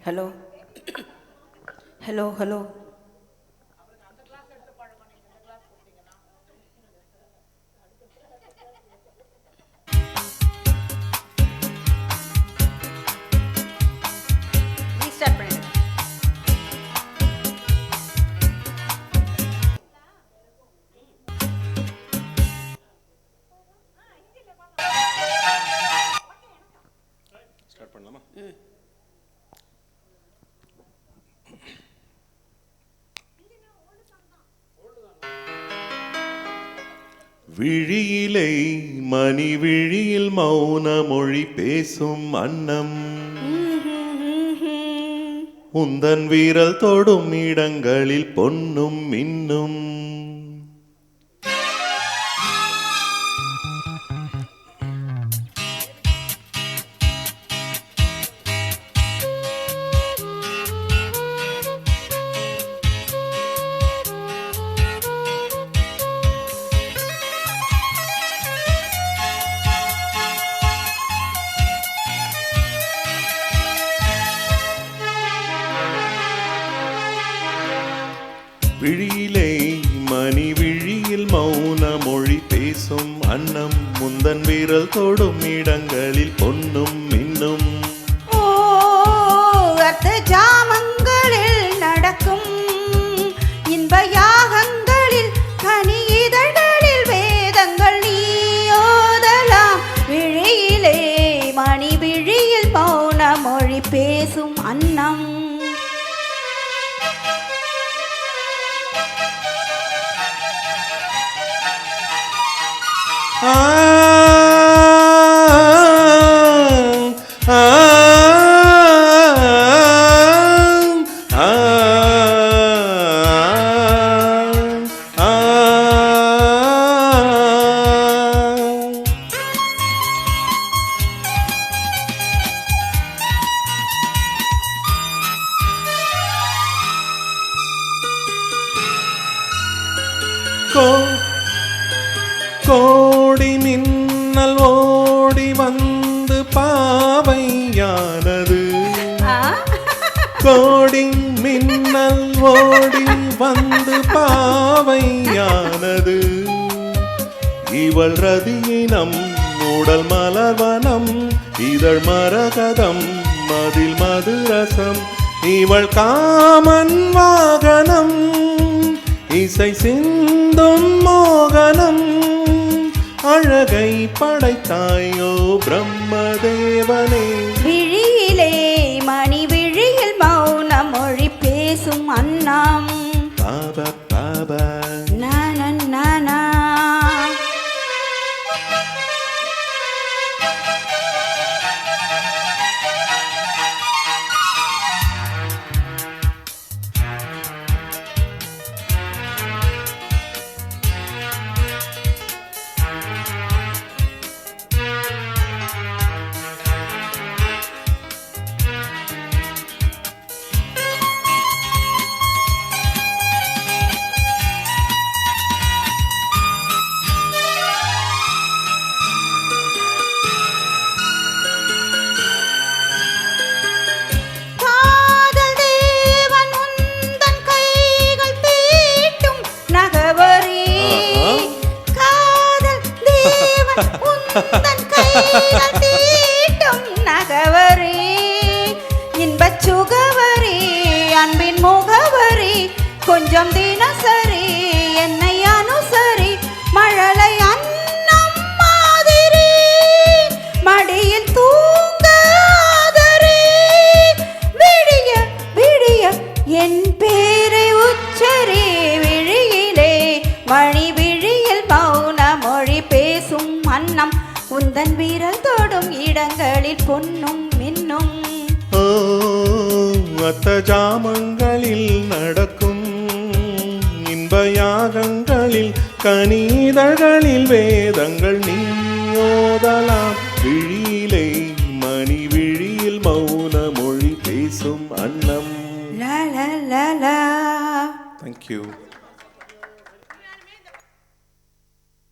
Hello hello hello. Restart பண்ணிடுங்க. Start பண்ணலாமா? விழியிலை மணி விழியில் மௌன மொழி பேசும் அன்னம், உந்தன் வீரல் தொடும் இடங்களில் பொன்னும் மின்னும். விழியிலே மணி விழியில் மௌன மொழி பேசும் அன்னம், முந்தன் வீரல் தொடும் இடங்களில் பொன்னும் மின்னும். அர்த்த ஜாமங்களில் நடக்கும் இன்ப யாகங்களில் கனி இதழ்களில் வேதங்கள் நீயோதலாம். விழியிலே மணி விழியில் மௌன மொழி பேசும் அன்னம். கோடி மின்னல் ஓடி வந்து பாவையானது. கோடி மின்னல் ஓடி வந்து பாவையானது. இவள் ரதியினம் உடல் மலர்வனம், இதழ் மரகதம் மதில் மதுரசம். இவள் காமன் வாகனம், இசை சிந்தும் மோகனம். அழகை படைத்தாயோ பிரம்மதேவனே. விழியிலே மணி விழியில் மௌன மொழி பேசும் அன்னம். பாபா பாபா நானா. உந்தன் கைகள் தீட்டும் நகவரி, இன்பச் சுகவரி, அன்பின் முகவரி. கொஞ்சம் தினசரி என்னை அனுசரி, மழலை அன்னம் மாதிரி மடியில் தூங்காதரி. விடிய விடிய என் பேரை உச்சரி. விழியிலே மணி விழியில் மௌன மொழி பேசும் அன்னம், உந்தன் வீரல் தொடும் இடங்களில் பொன்னும் மின்னும். அத்த ஜாமங்களில் நடக்கும் இன்ப யாகங்களில் கனிதழ்களில் வேதங்கள் நீயோதலாம். விழியிலே மணி விழியில் மௌன மொழி பேசும் அன்னம். லா லா லா லா. Thank you.